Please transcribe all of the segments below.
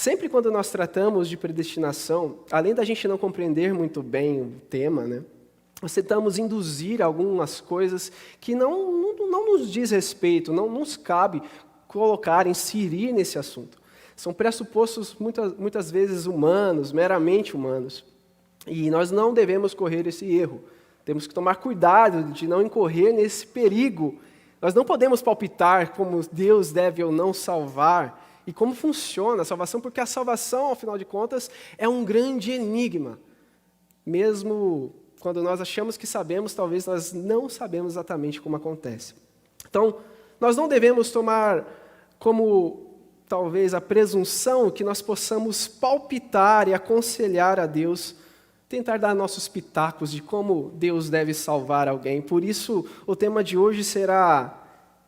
Sempre quando nós tratamos de predestinação, além da gente não compreender muito bem o tema, né, nós tentamos induzir algumas coisas que não nos diz respeito, não nos cabe colocar, inserir nesse assunto. São pressupostos muitas vezes humanos, meramente humanos. E nós não devemos correr esse erro. Temos que tomar cuidado de não incorrer nesse perigo. Nós não podemos palpitar como Deus deve ou não salvar e como funciona a salvação, porque a salvação, afinal de contas, é um grande enigma. Mesmo quando nós achamos que sabemos, talvez nós não sabemos exatamente como acontece. Então, nós não devemos tomar como talvez a presunção que nós possamos palpitar e aconselhar a Deus, tentar dar nossos pitacos de como Deus deve salvar alguém. Por isso, o tema de hoje será: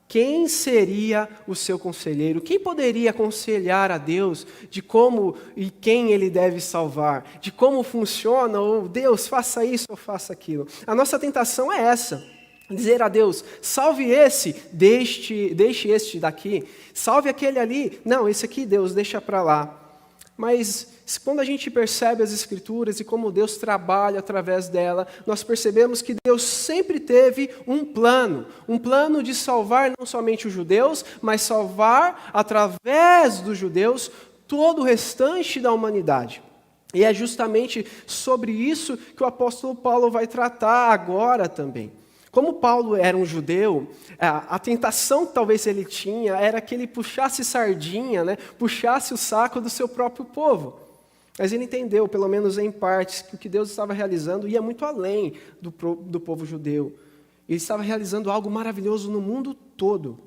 quem seria o seu conselheiro? Quem poderia aconselhar a Deus de como e quem Ele deve salvar? De como funciona, ou Deus, faça isso ou faça aquilo. A nossa tentação é essa: dizer a Deus, salve esse, deixe este daqui, salve aquele ali, não, esse aqui Deus, deixa para lá. Mas quando a gente percebe as Escrituras e como Deus trabalha através dela, nós percebemos que Deus sempre teve um plano de salvar não somente os judeus, mas salvar através dos judeus todo o restante da humanidade. E é justamente sobre isso que o apóstolo Paulo vai tratar agora também. Como Paulo era um judeu, a tentação que talvez ele tinha era que ele puxasse sardinha, né? Puxasse o saco do seu próprio povo. Mas ele entendeu, pelo menos em partes, que o que Deus estava realizando ia muito além do povo judeu. Ele estava realizando algo maravilhoso no mundo todo.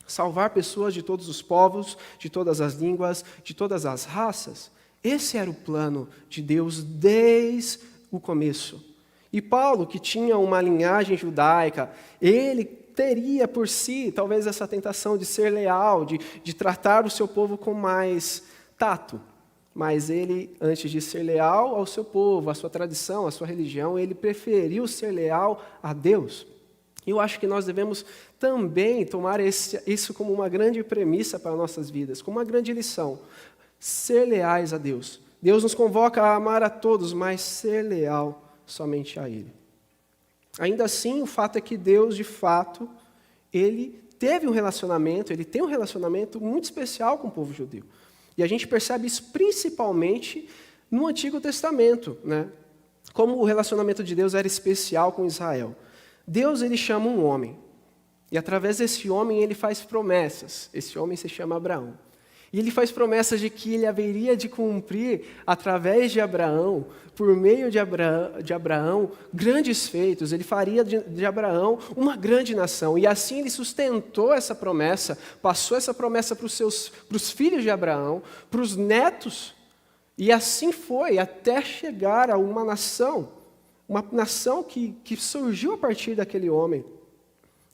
Salvar pessoas de todos os povos, de todas as línguas, de todas as raças. Esse era o plano de Deus desde o começo. E Paulo, que tinha uma linhagem judaica, ele teria por si talvez essa tentação de ser leal, de tratar o seu povo com mais tato. Mas ele, antes de ser leal ao seu povo, à sua tradição, à sua religião, ele preferiu ser leal a Deus. E eu acho que nós devemos também tomar isso como uma grande premissa para nossas vidas, como uma grande lição. Ser leais a Deus. Deus nos convoca a amar a todos, mas ser leal somente a Ele. Ainda assim, o fato é que Deus, de fato, Ele teve um relacionamento, Ele tem um relacionamento muito especial com o povo judeu. E a gente percebe isso principalmente no Antigo Testamento, né? Como o relacionamento de Deus era especial com Israel. Deus, Ele chama um homem, e através desse homem Ele faz promessas. Esse homem se chama Abraão. E ele faz promessas de que ele haveria de cumprir, através de Abraão, por meio de Abraão, grandes feitos. Ele faria de Abraão uma grande nação. E assim ele sustentou essa promessa, passou essa promessa para os filhos de Abraão, para os netos. E assim foi, até chegar a uma nação que surgiu a partir daquele homem.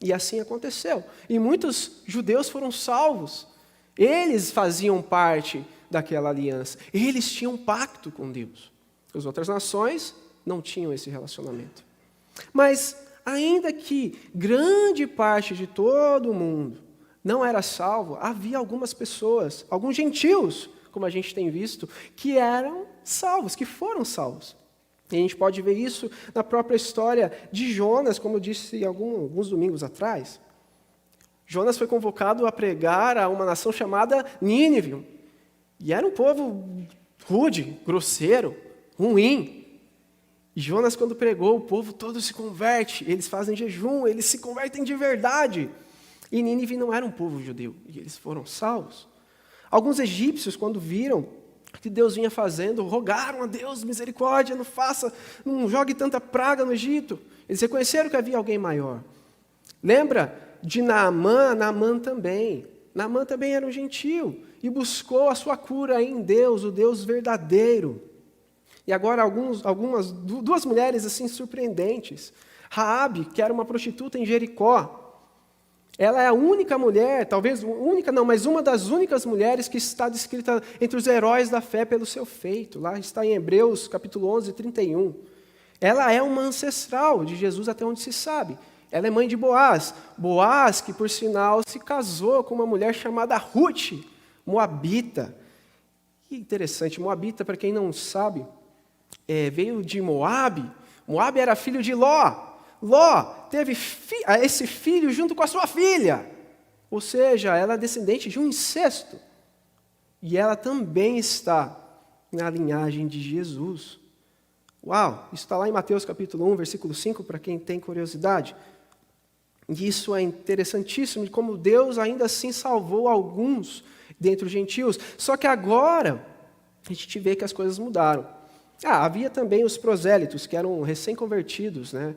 E assim aconteceu. E muitos judeus foram salvos. Eles faziam parte daquela aliança. Eles tinham um pacto com Deus. As outras nações não tinham esse relacionamento. Mas, ainda que grande parte de todo o mundo não era salvo, havia algumas pessoas, alguns gentios, como a gente tem visto, que eram salvos, que foram salvos. E a gente pode ver isso na própria história de Jonas, como eu disse alguns domingos atrás. Jonas foi convocado a pregar a uma nação chamada Nínive. E era um povo rude, grosseiro, ruim. E Jonas, quando pregou, o povo todo se converte. Eles fazem jejum, eles se convertem de verdade. E Nínive não era um povo judeu, e eles foram salvos. Alguns egípcios, quando viram o que Deus vinha fazendo, rogaram a Deus, misericórdia, não jogue tanta praga no Egito. Eles reconheceram que havia alguém maior. Lembra de Naamã? Naamã também era um gentio e buscou a sua cura em Deus, o Deus verdadeiro. E agora duas mulheres assim surpreendentes. Raabe, que era uma prostituta em Jericó. Ela é a única mulher, talvez única não, mas uma das únicas mulheres que está descrita entre os heróis da fé pelo seu feito. Lá está em Hebreus capítulo 11, 31. Ela é uma ancestral de Jesus até onde se sabe. Ela é mãe de Boaz. Boaz, que por sinal se casou com uma mulher chamada Ruth, moabita. Que interessante, Moabita, para quem não sabe, veio de Moabe. Moabe era filho de Ló. Ló teve esse filho junto com a sua filha. Ou seja, ela é descendente de um incesto. E ela também está na linhagem de Jesus. Uau, isso está lá em Mateus capítulo 1, versículo 5, para quem tem curiosidade. E isso é interessantíssimo, de como Deus ainda assim salvou alguns dentre os gentios. Só que agora, a gente vê que as coisas mudaram. Havia também os prosélitos, que eram recém-convertidos, né?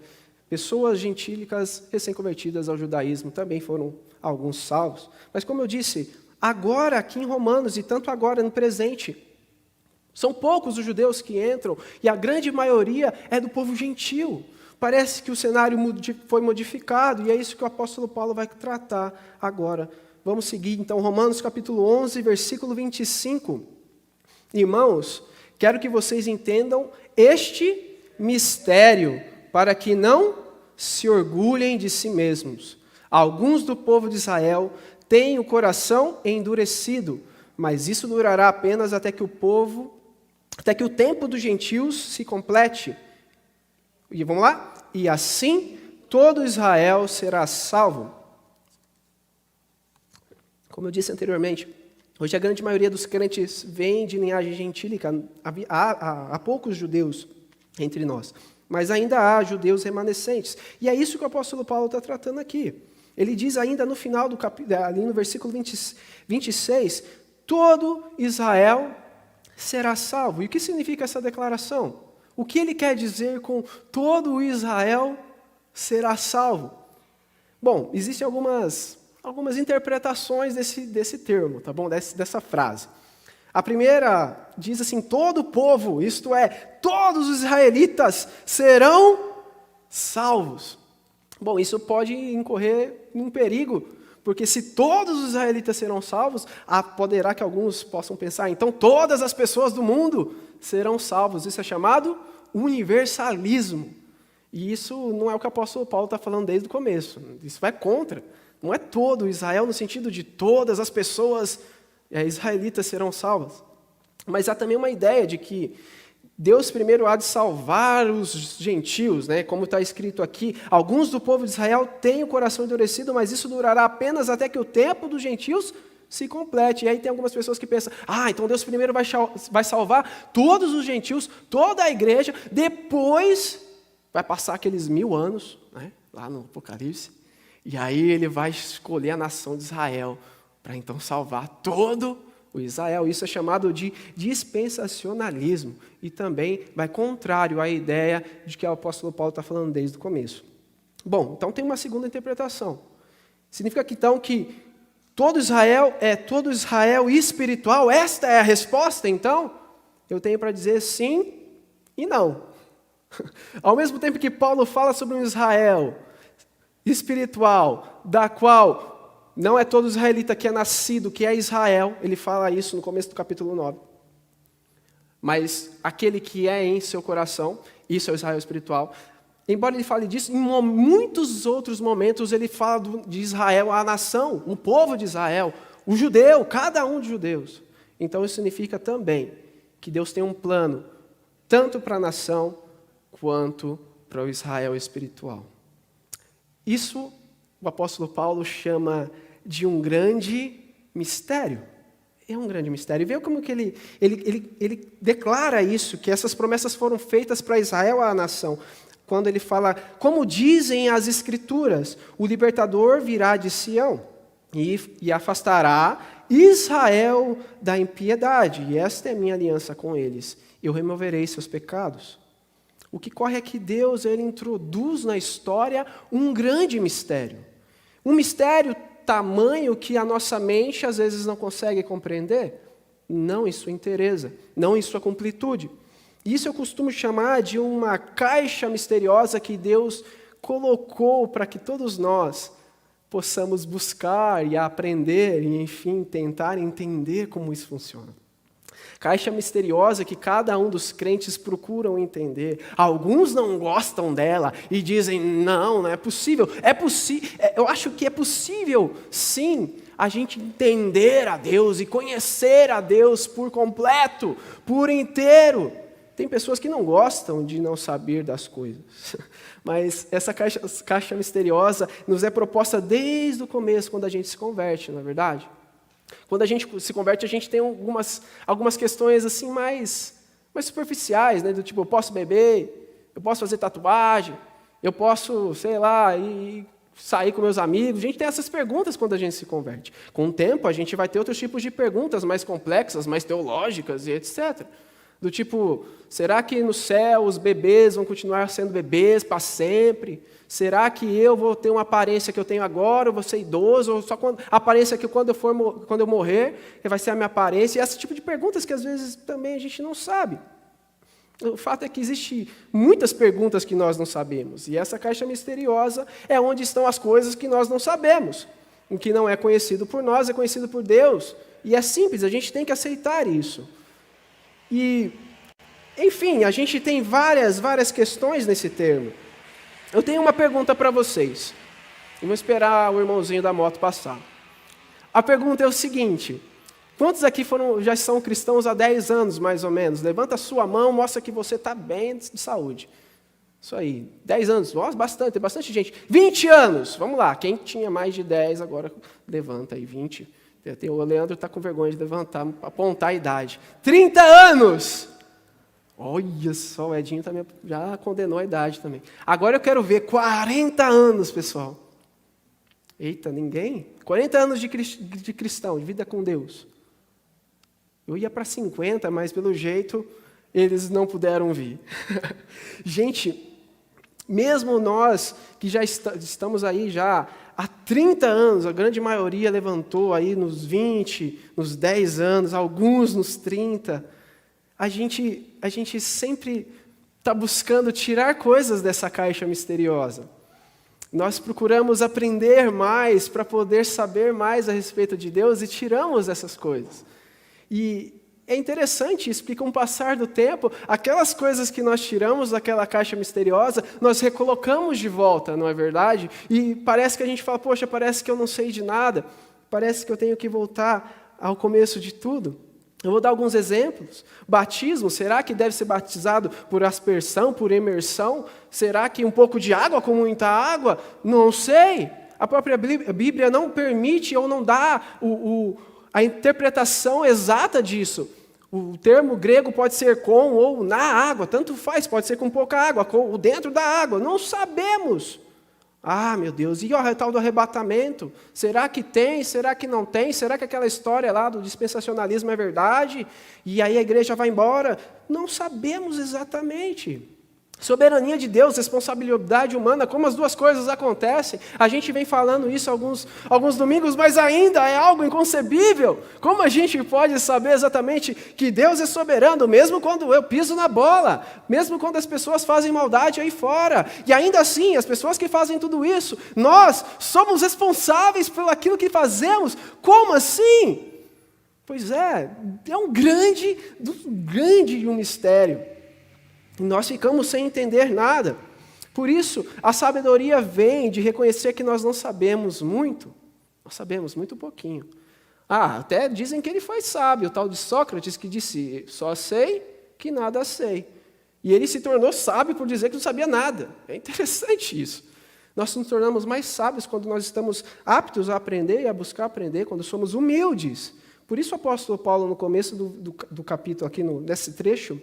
Pessoas gentílicas recém-convertidas ao judaísmo, também foram alguns salvos. Mas como eu disse, agora aqui em Romanos, e tanto agora no presente, são poucos os judeus que entram, e a grande maioria é do povo gentil. Parece que o cenário foi modificado, e é isso que o apóstolo Paulo vai tratar agora. Vamos seguir, então, Romanos capítulo 11, versículo 25. Irmãos, quero que vocês entendam este mistério, para que não se orgulhem de si mesmos. Alguns do povo de Israel têm o coração endurecido, mas isso durará apenas até que o tempo dos gentios se complete. E vamos lá? E assim todo Israel será salvo. Como eu disse anteriormente, hoje a grande maioria dos crentes vem de linhagem gentílica. Há poucos judeus entre nós, mas ainda há judeus remanescentes. E é isso que o apóstolo Paulo está tratando aqui. Ele diz ainda no final do capítulo, ali no versículo 26, todo Israel será salvo. E o que significa essa declaração? O que ele quer dizer com todo Israel será salvo? Bom, existem algumas interpretações desse termo, tá bom? Dessa frase. A primeira diz assim: todo o povo, isto é, todos os israelitas serão salvos. Bom, isso pode incorrer em um perigo, porque se todos os israelitas serão salvos, poderá que alguns possam pensar, então todas as pessoas do mundo serão salvos. Isso é chamado universalismo. E isso não é o que o apóstolo Paulo está falando desde o começo. Isso vai contra. Não é todo Israel no sentido de todas as pessoas israelitas serão salvas. Mas há também uma ideia de que Deus primeiro há de salvar os gentios, né? Como está escrito aqui, alguns do povo de Israel têm o coração endurecido, mas isso durará apenas até que o tempo dos gentios se complete. E aí tem algumas pessoas que pensam, então Deus primeiro vai salvar todos os gentios, toda a igreja, depois vai passar aqueles 1000 anos, né? Lá no Apocalipse, e aí ele vai escolher a nação de Israel para então salvar todo o Israel. Isso é chamado de dispensacionalismo e também vai contrário à ideia de que o apóstolo Paulo está falando desde o começo. Bom, então tem uma segunda interpretação. Significa que então que todo Israel é todo Israel espiritual? Esta é a resposta, então? Eu tenho para dizer sim e não. Ao mesmo tempo que Paulo fala sobre um Israel espiritual, da qual não é todo israelita que é nascido, que é Israel, ele fala isso no começo do capítulo 9. Mas aquele que é em seu coração, isso é o Israel espiritual. Embora ele fale disso, em muitos outros momentos ele fala de Israel, a nação, o povo de Israel, o judeu, cada um dos judeus. Então isso significa também que Deus tem um plano, tanto para a nação, quanto para o Israel espiritual. Isso o apóstolo Paulo chama de um grande mistério. É um grande mistério. E veja como que ele declara isso, que essas promessas foram feitas para Israel, a nação. Quando ele fala, como dizem as Escrituras, o libertador virá de Sião e afastará Israel da impiedade. E esta é a minha aliança com eles. Eu removerei seus pecados. O que corre é que Deus ele introduz na história um grande mistério. Um mistério tamanho que a nossa mente às vezes não consegue compreender, não em sua inteireza, não em sua completude. Isso eu costumo chamar de uma caixa misteriosa que Deus colocou para que todos nós possamos buscar e aprender e, enfim, tentar entender como isso funciona. Caixa misteriosa que cada um dos crentes procuram entender. Alguns não gostam dela e dizem, não é possível. Eu acho que é possível, sim, a gente entender a Deus e conhecer a Deus por completo, por inteiro. Tem pessoas que não gostam de não saber das coisas. Mas essa caixa misteriosa nos é proposta desde o começo, quando a gente se converte, não é verdade? Quando a gente se converte, a gente tem algumas questões assim mais superficiais, né? Do tipo, eu posso beber, eu posso fazer tatuagem, eu posso, sei lá, ir sair com meus amigos. A gente tem essas perguntas quando a gente se converte. Com o tempo, a gente vai ter outros tipos de perguntas mais complexas, mais teológicas e etc. Do tipo, será que no céu os bebês vão continuar sendo bebês para sempre? Será que eu vou ter uma aparência que eu tenho agora, ou vou ser idoso, ou só a aparência que quando eu morrer, vai ser a minha aparência? E esse tipo de perguntas que às vezes também a gente não sabe. O fato é que existem muitas perguntas que nós não sabemos, e essa caixa misteriosa é onde estão as coisas que nós não sabemos. O que não é conhecido por nós é conhecido por Deus, e é simples, a gente tem que aceitar isso. E, enfim, a gente tem várias questões nesse termo. Eu tenho uma pergunta para vocês. Eu vou esperar o irmãozinho da moto passar. A pergunta é o seguinte: quantos aqui já são cristãos há 10 anos, mais ou menos? Levanta a sua mão, mostra que você está bem de saúde. Isso aí, 10 anos, nossa, tem bastante gente. 20 anos, vamos lá, quem tinha mais de 10 agora levanta aí, 20. O Leandro está com vergonha de levantar, apontar a idade. 30 anos! Olha só, o Edinho também já condenou a idade também. Agora eu quero ver 40 anos, pessoal. Eita, ninguém? 40 anos de cristão, de vida com Deus. Eu ia para 50, mas pelo jeito eles não puderam vir. Gente, mesmo nós que já estamos aí já há 30 anos, a grande maioria levantou aí nos 20, nos 10 anos, alguns nos 30, a gente sempre está buscando tirar coisas dessa caixa misteriosa. Nós procuramos aprender mais para poder saber mais a respeito de Deus e tiramos essas coisas. E é interessante isso, porque com o passar do tempo, aquelas coisas que nós tiramos daquela caixa misteriosa, nós recolocamos de volta, não é verdade? E parece que a gente fala, poxa, parece que eu não sei de nada, parece que eu tenho que voltar ao começo de tudo. Eu vou dar alguns exemplos. Batismo, será que deve ser batizado por aspersão, por imersão? Será que um pouco de água com muita água? Não sei. A própria Bíblia não permite ou não dá a interpretação exata disso. O termo grego pode ser com ou na água, tanto faz, pode ser com pouca água, com ou dentro da água, não sabemos. Ah, meu Deus, e o tal do arrebatamento? Será que tem? Será que não tem? Será que aquela história lá do dispensacionalismo é verdade? E aí a igreja vai embora? Não sabemos exatamente. Soberania de Deus, responsabilidade humana, como as duas coisas acontecem. A gente vem falando isso alguns domingos, mas ainda é algo inconcebível. Como a gente pode saber exatamente que Deus é soberano, mesmo quando eu piso na bola, mesmo quando as pessoas fazem maldade aí fora, e ainda assim, as pessoas que fazem tudo isso, nós somos responsáveis por aquilo que fazemos? Como assim? Pois é um grande mistério. Nós ficamos sem entender nada. Por isso, a sabedoria vem de reconhecer que nós não sabemos muito. Nós sabemos muito pouquinho. Até dizem que ele foi sábio, o tal de Sócrates, que disse, só sei que nada sei. E ele se tornou sábio por dizer que não sabia nada. É interessante isso. Nós nos tornamos mais sábios quando nós estamos aptos a aprender e a buscar aprender, quando somos humildes. Por isso o apóstolo Paulo, no começo do capítulo, aqui nesse trecho,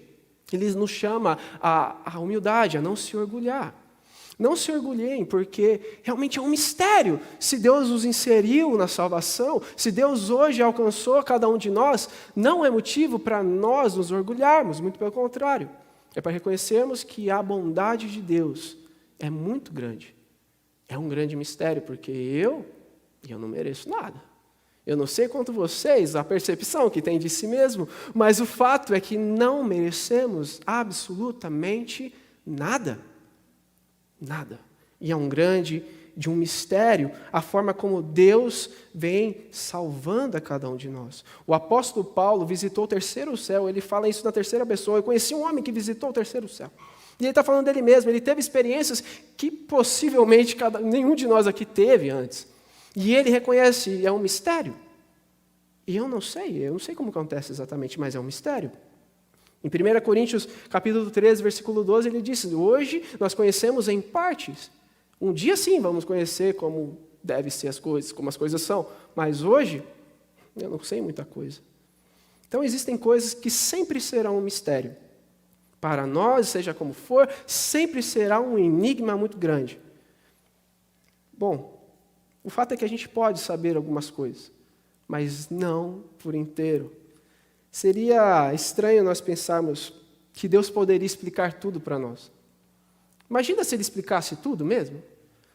ele nos chama à humildade, a não se orgulhar. Não se orgulhem, porque realmente é um mistério. Se Deus os inseriu na salvação, se Deus hoje alcançou cada um de nós, não é motivo para nós nos orgulharmos, muito pelo contrário. É para reconhecermos que a bondade de Deus é muito grande. É um grande mistério, porque eu não mereço nada. Eu não sei quanto vocês, a percepção que tem de si mesmo, mas o fato é que não merecemos absolutamente nada. Nada. E é um grande de um mistério a forma como Deus vem salvando a cada um de nós. O apóstolo Paulo visitou o terceiro céu, ele fala isso na terceira pessoa. Eu conheci um homem que visitou o terceiro céu. E ele está falando dele mesmo, ele teve experiências que possivelmente nenhum de nós aqui teve antes. E ele reconhece, é um mistério. E eu não sei como acontece exatamente, mas é um mistério. Em 1 Coríntios, capítulo 13, versículo 12, ele diz: hoje nós conhecemos em partes. Um dia sim vamos conhecer como devem ser as coisas, como as coisas são. Mas hoje, eu não sei muita coisa. Então existem coisas que sempre serão um mistério. Para nós, seja como for, sempre será um enigma muito grande. Bom, o fato é que a gente pode saber algumas coisas, mas não por inteiro. Seria estranho nós pensarmos que Deus poderia explicar tudo para nós. Imagina se Ele explicasse tudo mesmo.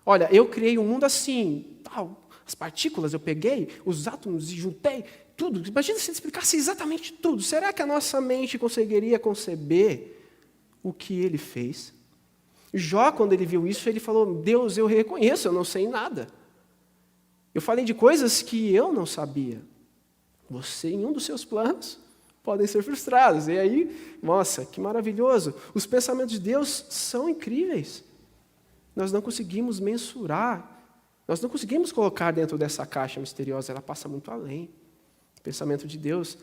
Olha, eu criei um mundo assim, tal, as partículas eu peguei, os átomos e juntei, tudo. Imagina se Ele explicasse exatamente tudo. Será que a nossa mente conseguiria conceber o que Ele fez? Jó, quando ele viu isso, ele falou: Deus, eu reconheço, eu não sei nada. Eu falei de coisas que eu não sabia. Você, em um dos seus planos, podem ser frustrados. E aí, nossa, que maravilhoso. Os pensamentos de Deus são incríveis. Nós não conseguimos mensurar. Nós não conseguimos colocar dentro dessa caixa misteriosa. Ela passa muito além. O pensamento de Deus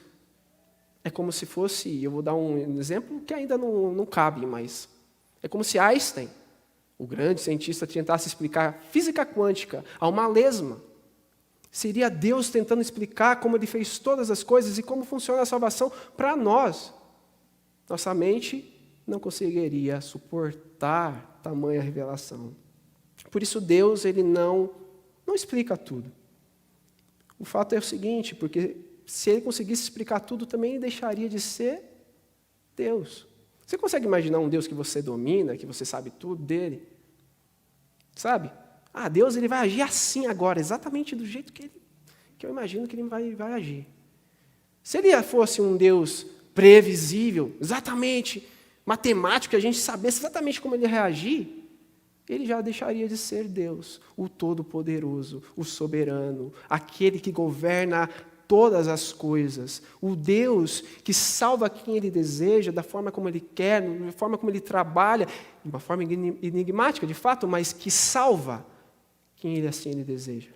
é como se fosse, eu vou dar um exemplo que ainda não cabe, mas é como se Einstein, o grande cientista, tentasse explicar física quântica a uma lesma. Seria Deus tentando explicar como Ele fez todas as coisas e como funciona a salvação para nós. Nossa mente não conseguiria suportar tamanha revelação. Por isso Deus, Ele não explica tudo. O fato é o seguinte, porque se Ele conseguisse explicar tudo, também Ele deixaria de ser Deus. Você consegue imaginar um Deus que você domina, que você sabe tudo dele? Sabe? Deus ele vai agir assim agora, exatamente do jeito que eu imagino que Ele vai agir. Se Ele fosse um Deus previsível, exatamente, matemático, que a gente sabesse exatamente como Ele ia reagir, Ele já deixaria de ser Deus, o Todo-Poderoso, o Soberano, aquele que governa todas as coisas, o Deus que salva quem Ele deseja, da forma como Ele quer, da forma como Ele trabalha, de uma forma enigmática, de fato, mas que salva quem Ele deseja.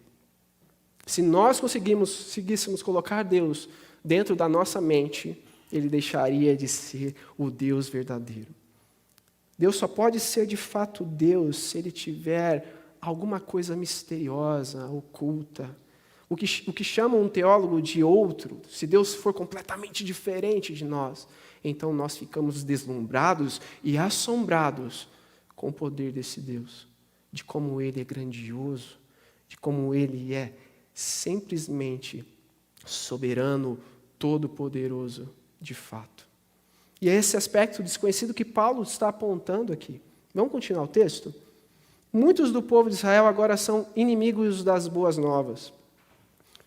Se nós conseguíssemos colocar Deus dentro da nossa mente, Ele deixaria de ser o Deus verdadeiro. Deus só pode ser de fato Deus se Ele tiver alguma coisa misteriosa, oculta. O que chama um teólogo de outro, se Deus for completamente diferente de nós, então nós ficamos deslumbrados e assombrados com o poder desse Deus, de como Ele é grandioso, de como Ele é simplesmente soberano, todo-poderoso de fato. E é esse aspecto desconhecido que Paulo está apontando aqui. Vamos continuar o texto? Muitos do povo de Israel agora são inimigos das boas novas.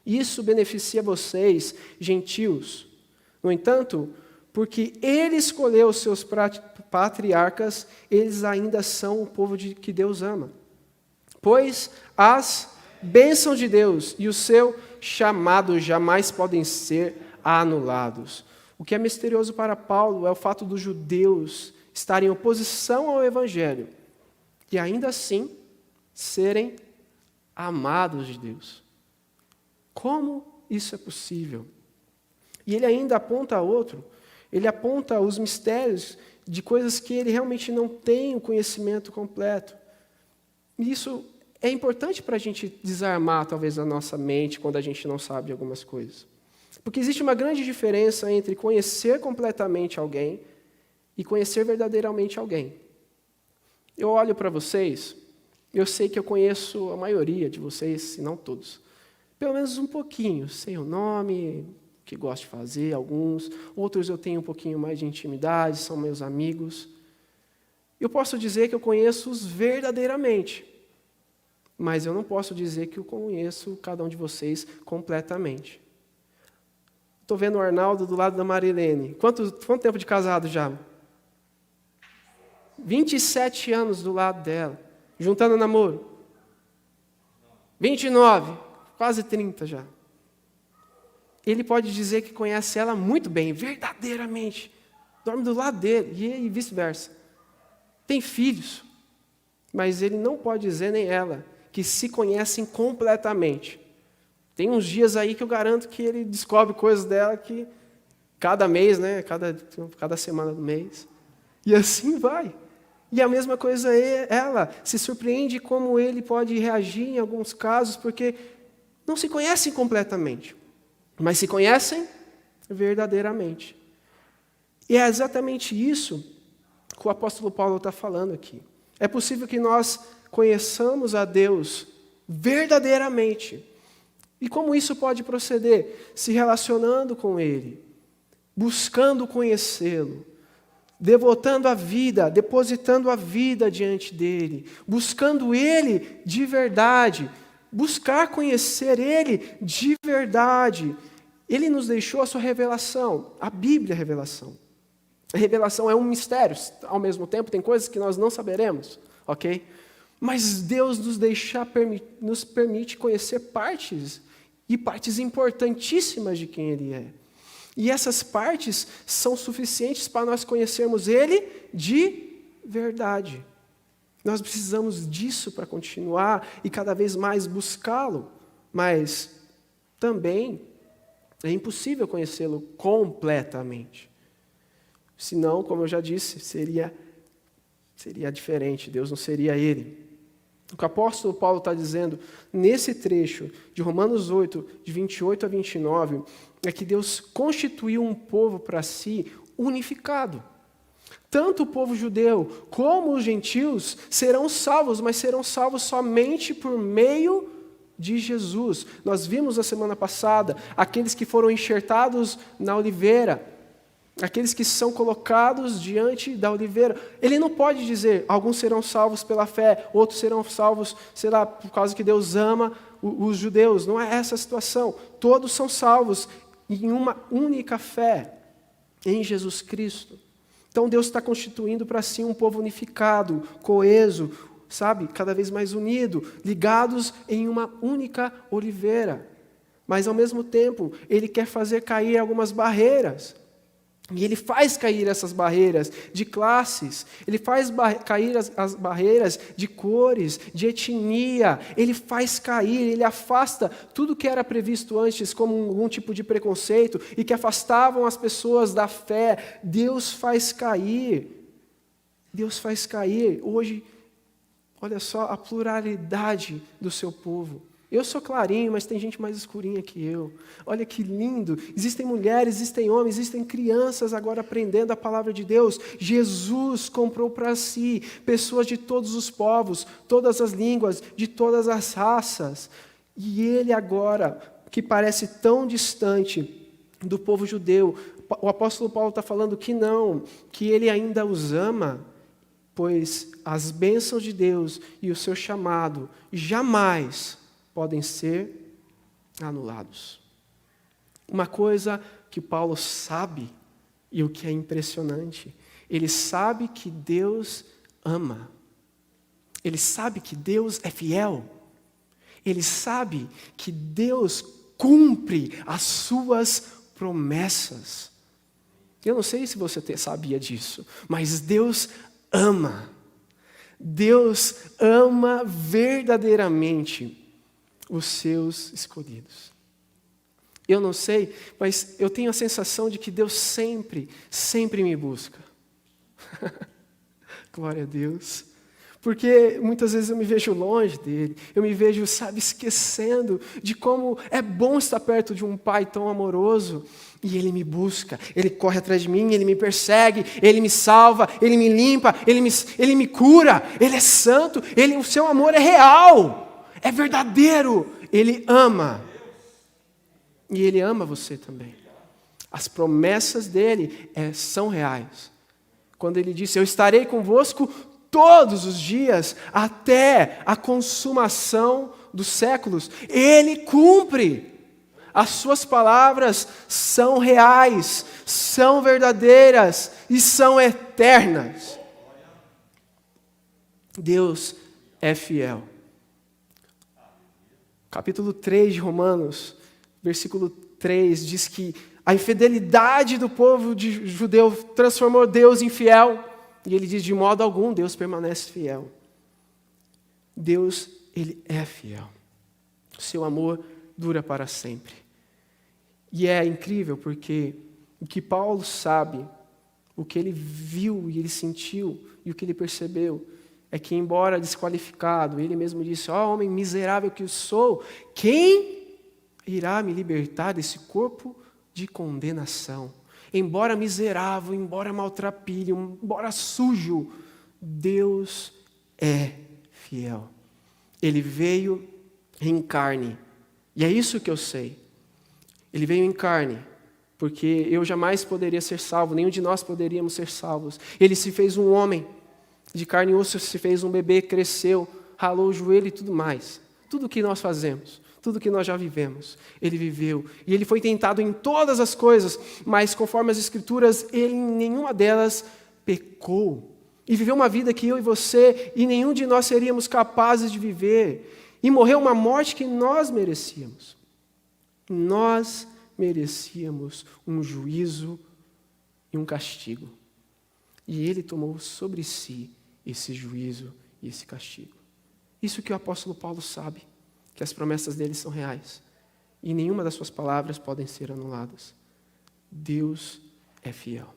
Isso beneficia vocês, gentios. No entanto, porque Ele escolheu os seus patriarcas, eles ainda são o povo que Deus ama. Pois as bênçãos de Deus e o seu chamado jamais podem ser anulados. O que é misterioso para Paulo é o fato dos judeus estarem em oposição ao Evangelho e ainda assim serem amados de Deus. Como isso é possível? E ele ainda aponta outro. Ele aponta os mistérios de coisas que ele realmente não tem o conhecimento completo. E isso é importante para a gente desarmar, talvez, a nossa mente quando a gente não sabe algumas coisas. Porque existe uma grande diferença entre conhecer completamente alguém e conhecer verdadeiramente alguém. Eu olho para vocês, eu sei que eu conheço a maioria de vocês, se não todos. Pelo menos um pouquinho, sei o nome, o que gosto de fazer, alguns. Outros eu tenho um pouquinho mais de intimidade, são meus amigos. Eu posso dizer que eu conheço-os verdadeiramente, mas eu não posso dizer que eu conheço cada um de vocês completamente. Estou vendo o Arnaldo do lado da Marilene. Quanto tempo de casado já? 27 anos do lado dela, juntando namoro. 29, quase 30 já. Ele pode dizer que conhece ela muito bem, verdadeiramente. Dorme do lado dele e vice-versa. Tem filhos, mas ele não pode dizer, nem ela, que se conhecem completamente. Tem uns dias aí que eu garanto que ele descobre coisas dela que cada mês, né? Cada semana do mês. E assim vai. E a mesma coisa ela se surpreende como ele pode reagir em alguns casos, porque não se conhecem completamente, mas se conhecem verdadeiramente. E é exatamente isso que o apóstolo Paulo está falando aqui. É possível que nós conheçamos a Deus verdadeiramente. E como isso pode proceder? Se relacionando com Ele, buscando conhecê-lo, devotando a vida, depositando a vida diante dEle, buscando Ele de verdade, buscar conhecer Ele de verdade. Ele nos deixou a sua revelação, a Bíblia é a revelação. A revelação é um mistério, ao mesmo tempo tem coisas que nós não saberemos, ok? Mas Deus nos permite conhecer partes, e partes importantíssimas de quem Ele é. E essas partes são suficientes para nós conhecermos Ele de verdade. Nós precisamos disso para continuar e cada vez mais buscá-lo, mas também é impossível conhecê-lo completamente. Senão, como eu já disse, seria diferente, Deus não seria Ele. O que o apóstolo Paulo está dizendo nesse trecho de Romanos 8, de 28 a 29, é que Deus constituiu um povo para si unificado. Tanto o povo judeu como os gentios serão salvos, mas serão salvos somente por meio de Jesus. Nós vimos na semana passada aqueles que foram enxertados na oliveira, aqueles que são colocados diante da oliveira. Ele não pode dizer, alguns serão salvos pela fé, outros serão salvos, sei lá, por causa que Deus ama os judeus. Não é essa a situação. Todos são salvos em uma única fé, em Jesus Cristo. Então Deus está constituindo para si um povo unificado, coeso, sabe, cada vez mais unido, ligados em uma única oliveira. Mas ao mesmo tempo, Ele quer fazer cair algumas barreiras. E Ele faz cair essas barreiras de classes, Ele faz cair as barreiras de cores, de etnia, Ele faz cair, Ele afasta tudo que era previsto antes como algum tipo de preconceito e que afastavam as pessoas da fé. Deus faz cair. Hoje, olha só a pluralidade do seu povo. Eu sou clarinho, mas tem gente mais escurinha que eu. Olha que lindo. Existem mulheres, existem homens, existem crianças agora aprendendo a palavra de Deus. Jesus comprou para si pessoas de todos os povos, todas as línguas, de todas as raças. E Ele agora, que parece tão distante do povo judeu, o apóstolo Paulo está falando que não, que Ele ainda os ama, pois as bênçãos de Deus e o seu chamado jamais podem ser anulados. Uma coisa que Paulo sabe, e o que é impressionante, ele sabe que Deus ama. Ele sabe que Deus é fiel. Ele sabe que Deus cumpre as suas promessas. Eu não sei se você sabia disso, mas Deus ama. Deus ama verdadeiramente os seus escolhidos. Eu não sei, mas eu tenho a sensação de que Deus sempre me busca. Glória a Deus. Porque muitas vezes eu me vejo longe dele, eu me vejo, esquecendo de como é bom estar perto de um pai tão amoroso, e ele me busca, ele corre atrás de mim, ele me persegue, ele me salva, ele me limpa, ele me cura, ele é santo, o seu amor é real, é verdadeiro, ele ama. E ele ama você também. As promessas dele são reais. Quando ele disse, eu estarei convosco todos os dias, até a consumação dos séculos, Ele cumpre. As suas palavras são reais, são verdadeiras e são eternas. Deus é fiel. Capítulo 3 de Romanos, versículo 3, diz que a infidelidade do povo judeu transformou Deus em fiel. E ele diz, de modo algum, Deus permanece fiel. Deus, ele é fiel. O seu amor dura para sempre. E é incrível porque o que Paulo sabe, o que ele viu e ele sentiu e o que ele percebeu, é que, embora desqualificado, ele mesmo disse, ó homem miserável que eu sou, quem irá me libertar desse corpo de condenação? Embora miserável, embora maltrapilho, embora sujo, Deus é fiel. Ele veio em carne. E é isso que eu sei. Ele veio em carne, porque eu jamais poderia ser salvo, nenhum de nós poderíamos ser salvos. Ele se fez um homem, de carne e osso se fez um bebê, cresceu, ralou o joelho e tudo mais. Tudo o que nós fazemos, tudo o que nós já vivemos, ele viveu. E ele foi tentado em todas as coisas, mas conforme as Escrituras, ele em nenhuma delas pecou. E viveu uma vida que eu e você e nenhum de nós seríamos capazes de viver. E morreu uma morte que nós merecíamos. Nós merecíamos um juízo e um castigo. E ele tomou sobre si esse juízo e esse castigo. Isso que o apóstolo Paulo sabe, que as promessas dele são reais. E nenhuma das suas palavras podem ser anuladas. Deus é fiel.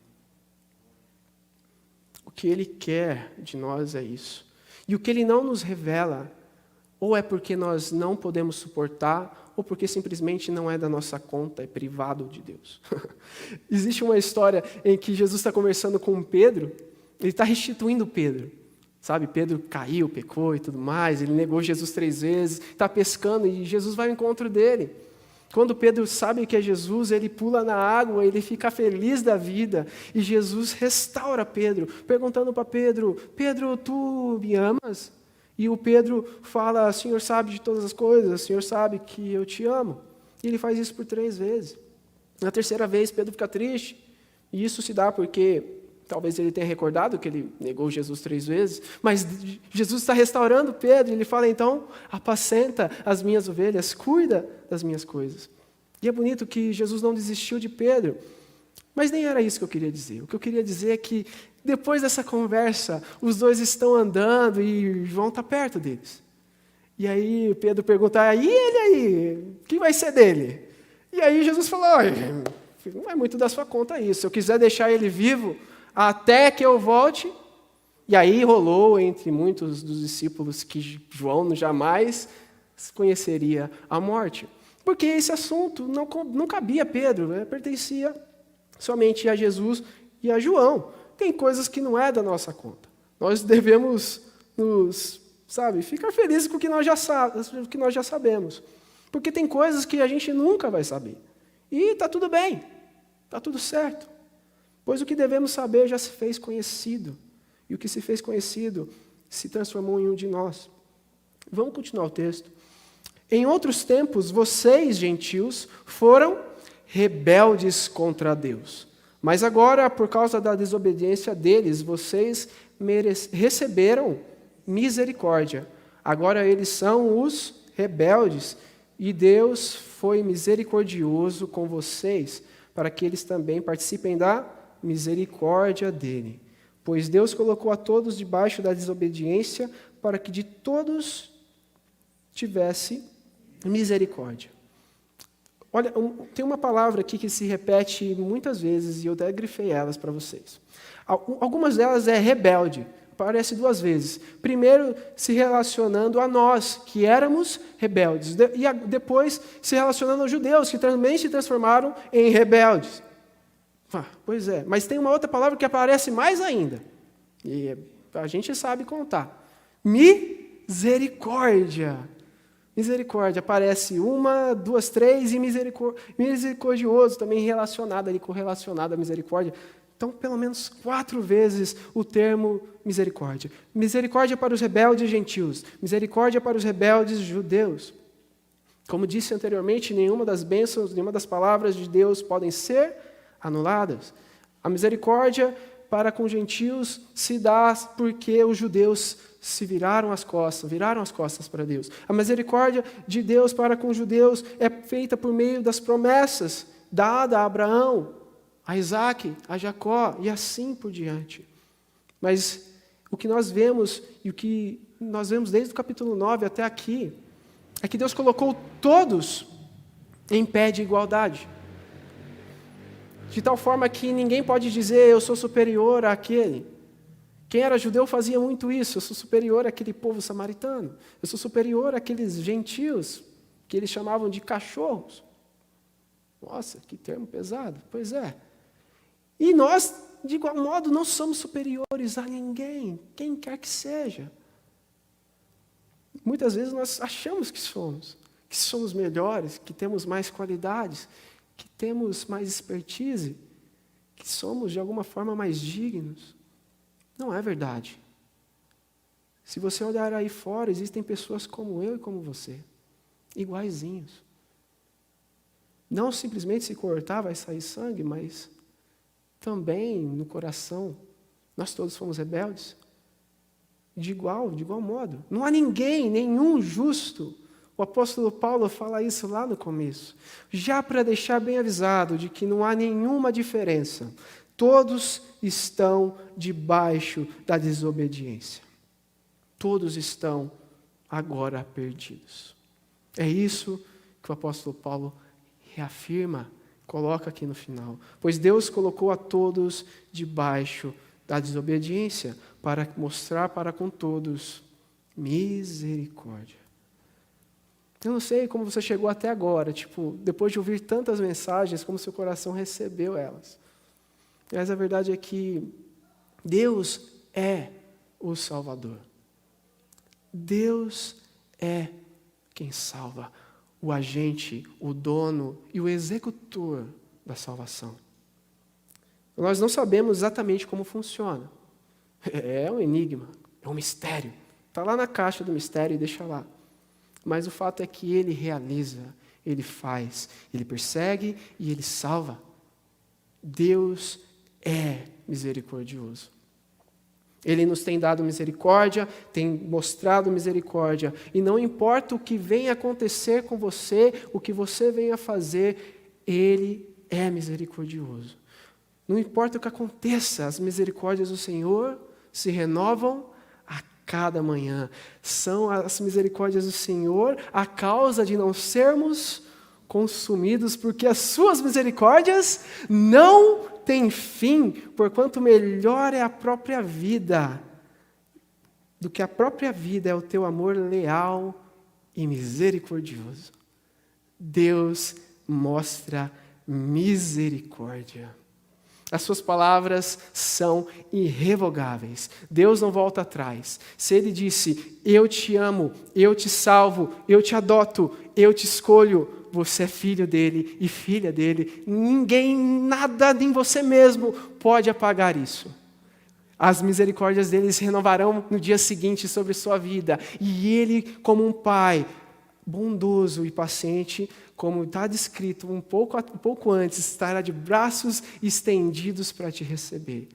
O que ele quer de nós é isso. E o que ele não nos revela, ou é porque nós não podemos suportar, ou porque simplesmente não é da nossa conta, é privado de Deus. Existe uma história em que Jesus está conversando com Pedro, ele está restituindo Pedro. Sabe, Pedro caiu, pecou e tudo mais, ele negou Jesus 3 vezes, está pescando e Jesus vai ao encontro dele. Quando Pedro sabe que é Jesus, ele pula na água, ele fica feliz da vida. E Jesus restaura Pedro, perguntando para Pedro, Pedro, tu me amas? E o Pedro fala, o Senhor sabe de todas as coisas, o Senhor sabe que eu te amo. E ele faz isso por 3 vezes. Na 3ª vez, Pedro fica triste. E isso se dá porque talvez ele tenha recordado que ele negou Jesus 3 vezes, mas Jesus está restaurando Pedro, e ele fala, então, apacenta as minhas ovelhas, cuida das minhas coisas. E é bonito que Jesus não desistiu de Pedro, mas nem era isso que eu queria dizer. O que eu queria dizer é que, depois dessa conversa, os dois estão andando e João está perto deles. E aí Pedro pergunta, e ele aí? O que vai ser dele? E aí Jesus falou, não é muito da sua conta isso, se eu quiser deixar ele vivo, até que eu volte. E aí rolou entre muitos dos discípulos que João jamais conheceria a morte. Porque esse assunto não cabia a Pedro, pertencia somente a Jesus e a João. Tem coisas que não é da nossa conta. Nós devemos ficar felizes com o que nós já sabemos. Porque tem coisas que a gente nunca vai saber. E está tudo bem, está tudo certo. Pois o que devemos saber já se fez conhecido. E o que se fez conhecido se transformou em um de nós. Vamos continuar o texto. Em outros tempos, vocês, gentios, foram rebeldes contra Deus. Mas agora, por causa da desobediência deles, vocês receberam misericórdia. Agora eles são os rebeldes. E Deus foi misericordioso com vocês, para que eles também participem da misericórdia dele. Pois Deus colocou a todos debaixo da desobediência, para que de todos tivesse misericórdia. Olha, tem uma palavra aqui que se repete muitas vezes, e eu até grifei elas para vocês. Algumas delas é rebelde, aparece 2 vezes. Primeiro, se relacionando a nós, que éramos rebeldes. E depois, se relacionando aos judeus, que também se transformaram em rebeldes. Pois é, mas tem uma outra palavra que aparece mais ainda. E a gente sabe contar. Misericórdia. Misericórdia. Aparece 1, 2, 3 e misericordioso também relacionado ali, correlacionado à misericórdia. Então, pelo menos 4 vezes o termo misericórdia. Misericórdia para os rebeldes gentios. Misericórdia para os rebeldes judeus. Como disse anteriormente, nenhuma das bênçãos, nenhuma das palavras de Deus podem ser anuladas. A misericórdia para com os gentios se dá porque os judeus viraram as costas para Deus. A misericórdia de Deus para com os judeus é feita por meio das promessas dadas a Abraão, a Isaac, a Jacó e assim por diante. Mas o que nós vemos, e o que nós vemos desde o capítulo 9 até aqui, é que Deus colocou todos em pé de igualdade. De tal forma que ninguém pode dizer, eu sou superior àquele. Quem era judeu fazia muito isso, eu sou superior àquele povo samaritano. Eu sou superior àqueles gentios, que eles chamavam de cachorros. Nossa, que termo pesado. Pois é. E nós, de igual modo, não somos superiores a ninguém, quem quer que seja. Muitas vezes nós achamos que somos melhores, que temos mais qualidades, que temos mais expertise, que somos de alguma forma mais dignos. Não é verdade. Se você olhar aí fora, existem pessoas como eu e como você, iguaizinhos. Não simplesmente se cortar vai sair sangue, mas também no coração, nós todos fomos rebeldes. De igual modo. Não há nenhum justo. O apóstolo Paulo fala isso lá no começo. Já para deixar bem avisado de que não há nenhuma diferença. Todos estão debaixo da desobediência. Todos estão agora perdidos. É isso que o apóstolo Paulo reafirma, coloca aqui no final. Pois Deus colocou a todos debaixo da desobediência para mostrar para com todos misericórdia. Eu não sei como você chegou até agora, depois de ouvir tantas mensagens, como seu coração recebeu elas. Mas a verdade é que Deus é o Salvador. Deus é quem salva, o agente, o dono e o executor da salvação. Nós não sabemos exatamente como funciona. É um enigma, é um mistério. Está lá na caixa do mistério e deixa lá. Mas o fato é que Ele realiza, Ele faz, Ele persegue e Ele salva. Deus é misericordioso. Ele nos tem dado misericórdia, tem mostrado misericórdia. E não importa o que venha acontecer com você, o que você venha fazer, Ele é misericordioso. Não importa o que aconteça, as misericórdias do Senhor se renovam a cada manhã. São as misericórdias do Senhor a causa de não sermos consumidos, porque as suas misericórdias não têm fim, porquanto melhor é a própria vida do que a própria vida é o teu amor leal e misericordioso. Deus mostra misericórdia. As suas palavras são irrevogáveis. Deus não volta atrás. Se Ele disse, eu te amo, eu te salvo, eu te adoto, eu te escolho, você é filho dele e filha dele. Ninguém, nada em você mesmo pode apagar isso. As misericórdias dele se renovarão no dia seguinte sobre sua vida. E Ele, como um pai bondoso e paciente, como está descrito um pouco antes, estará de braços estendidos para te receber,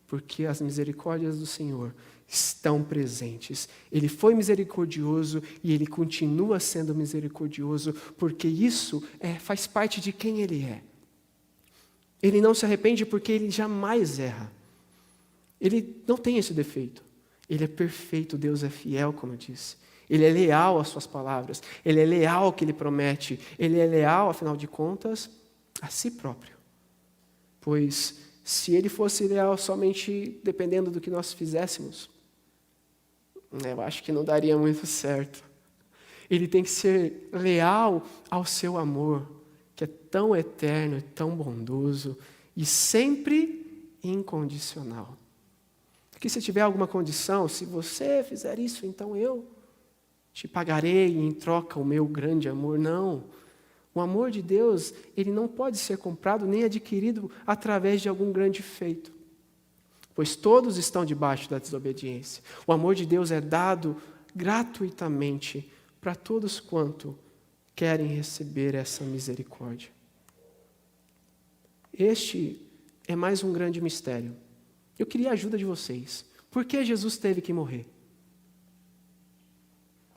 porque as misericórdias do Senhor estão presentes. Ele foi misericordioso e Ele continua sendo misericordioso, porque isso faz parte de quem Ele é. Ele não se arrepende porque Ele jamais erra. Ele não tem esse defeito. Ele é perfeito, Deus é fiel, como eu disse. Ele é leal às suas palavras, Ele é leal ao que Ele promete, Ele é leal, afinal de contas, a si próprio. Pois, se Ele fosse leal somente dependendo do que nós fizéssemos, eu acho que não daria muito certo. Ele tem que ser leal ao seu amor, que é tão eterno, tão bondoso e sempre incondicional. Porque se tiver alguma condição, se você fizer isso, então eu te pagarei em troca o meu grande amor. Não. O amor de Deus, ele não pode ser comprado nem adquirido através de algum grande feito. Pois todos estão debaixo da desobediência. O amor de Deus é dado gratuitamente para todos quanto querem receber essa misericórdia. Este é mais um grande mistério. Eu queria a ajuda de vocês. Por que Jesus teve que morrer?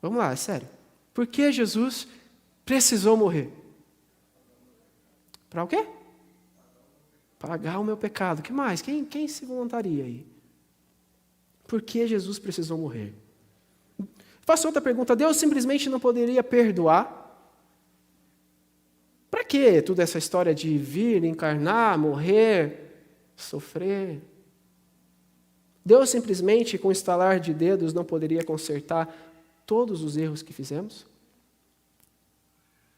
Vamos lá, é sério. Por que Jesus precisou morrer? Para o quê? Pagar o meu pecado. O que mais? Quem se voluntaria aí? Por que Jesus precisou morrer? Faço outra pergunta. Deus simplesmente não poderia perdoar? Para que toda essa história de vir, encarnar, morrer, sofrer? Deus simplesmente, com um estalar de dedos, não poderia consertar todos os erros que fizemos?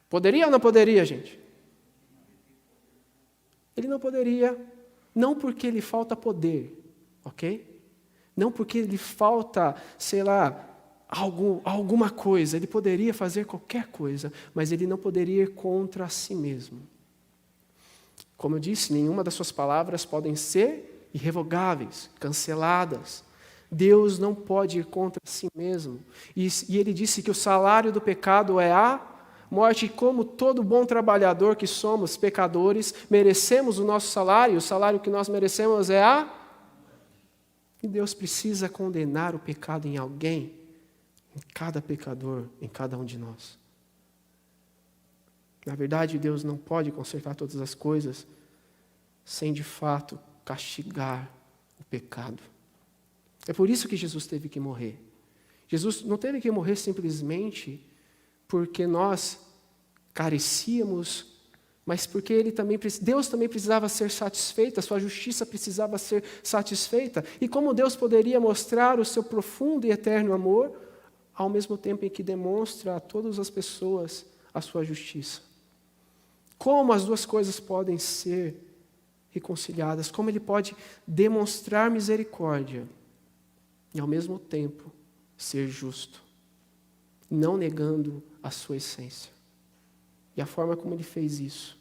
Poderia ou não poderia, gente? Ele não poderia, não porque lhe falta poder, ok? Não porque lhe falta, sei lá, alguma coisa. Ele poderia fazer qualquer coisa, mas ele não poderia ir contra si mesmo. Como eu disse, nenhuma das suas palavras podem ser irrevogáveis, canceladas. Deus não pode ir contra si mesmo. E ele disse que o salário do pecado é a morte, e como todo bom trabalhador que somos, pecadores, merecemos o nosso salário, o salário que nós merecemos é a... E Deus precisa condenar o pecado em alguém, em cada pecador, em cada um de nós. Na verdade, Deus não pode consertar todas as coisas sem, de fato, castigar o pecado. É por isso que Jesus teve que morrer. Jesus não teve que morrer simplesmente porque nós carecíamos, mas porque Deus também precisava ser satisfeito, a sua justiça precisava ser satisfeita. E como Deus poderia mostrar o seu profundo e eterno amor, ao mesmo tempo em que demonstra a todas as pessoas a sua justiça? Como as duas coisas podem ser reconciliadas? Como Ele pode demonstrar misericórdia e, ao mesmo tempo, ser justo, não negando a sua essência? E a forma como Ele fez isso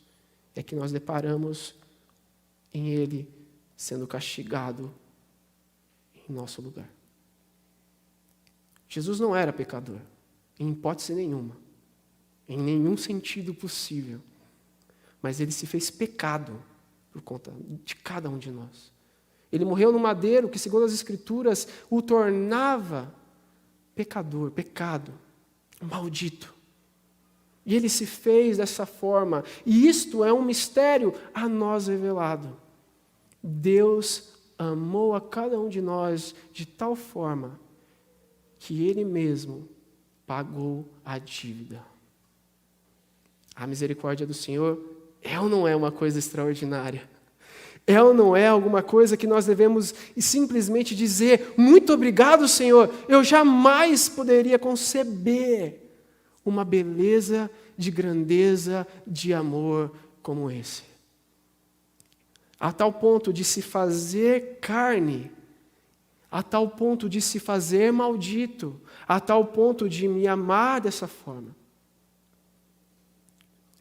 é que nós deparamos em Ele sendo castigado em nosso lugar. Jesus não era pecador, em hipótese nenhuma, em nenhum sentido possível, mas Ele se fez pecado por conta de cada um de nós. Ele morreu no madeiro, que segundo as Escrituras o tornava pecador, pecado, maldito. E Ele se fez dessa forma, e isto é um mistério a nós revelado. Deus amou a cada um de nós de tal forma que Ele mesmo pagou a dívida. A misericórdia do Senhor é ou não é uma coisa extraordinária? É ou não é alguma coisa que nós devemos simplesmente dizer, muito obrigado, Senhor, eu jamais poderia conceber uma beleza de grandeza, de amor como esse. A tal ponto de se fazer carne, a tal ponto de se fazer maldito, a tal ponto de me amar dessa forma.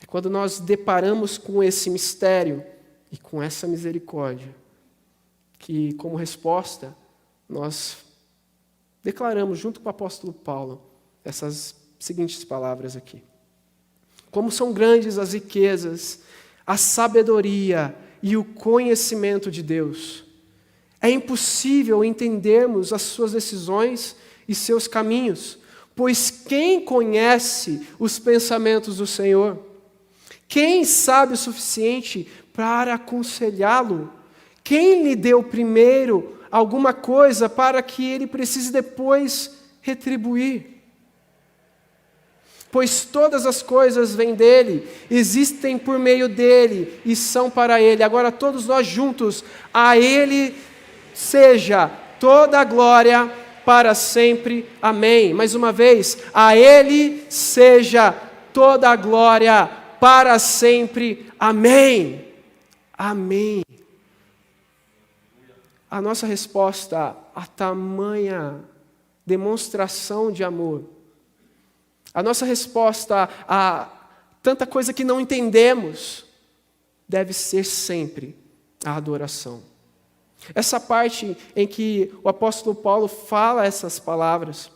É quando nós deparamos com esse mistério e com essa misericórdia, que como resposta nós declaramos junto com o apóstolo Paulo essas seguintes palavras aqui. Como são grandes as riquezas, a sabedoria e o conhecimento de Deus. É impossível entendermos as suas decisões e seus caminhos, pois quem conhece os pensamentos do Senhor? Quem sabe o suficiente para aconselhá-lo? Quem lhe deu primeiro alguma coisa para que ele precise depois retribuir? Pois todas as coisas vêm dele, existem por meio dele e são para ele. Agora todos nós juntos, a ele seja toda a glória para sempre. Amém. Mais uma vez, a ele seja toda a glória para sempre. Amém. Amém. A nossa resposta a tamanha demonstração de amor, a nossa resposta a tanta coisa que não entendemos, deve ser sempre a adoração. Essa parte em que o apóstolo Paulo fala essas palavras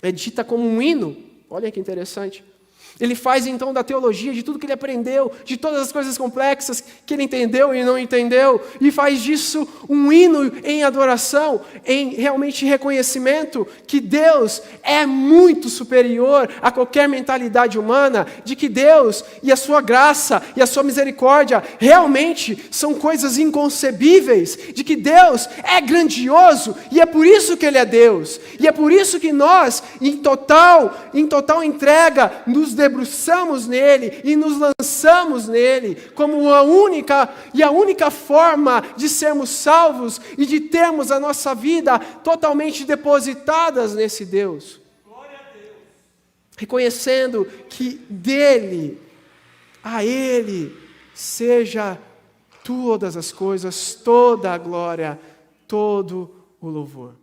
é dita como um hino. Olha que interessante. Ele faz então da teologia, de tudo que ele aprendeu, de todas as coisas complexas que ele entendeu e não entendeu, e faz disso um hino em adoração, em realmente reconhecimento que Deus é muito superior a qualquer mentalidade humana, de que Deus e a sua graça e a sua misericórdia realmente são coisas inconcebíveis, de que Deus é grandioso e é por isso que Ele é Deus, e é por isso que nós, em total entrega, nos debruçamos nele e nos lançamos nele como a única forma de sermos salvos e de termos a nossa vida totalmente depositadas nesse Deus. Glória a Deus. Reconhecendo que a Ele seja todas as coisas, toda a glória, todo o louvor.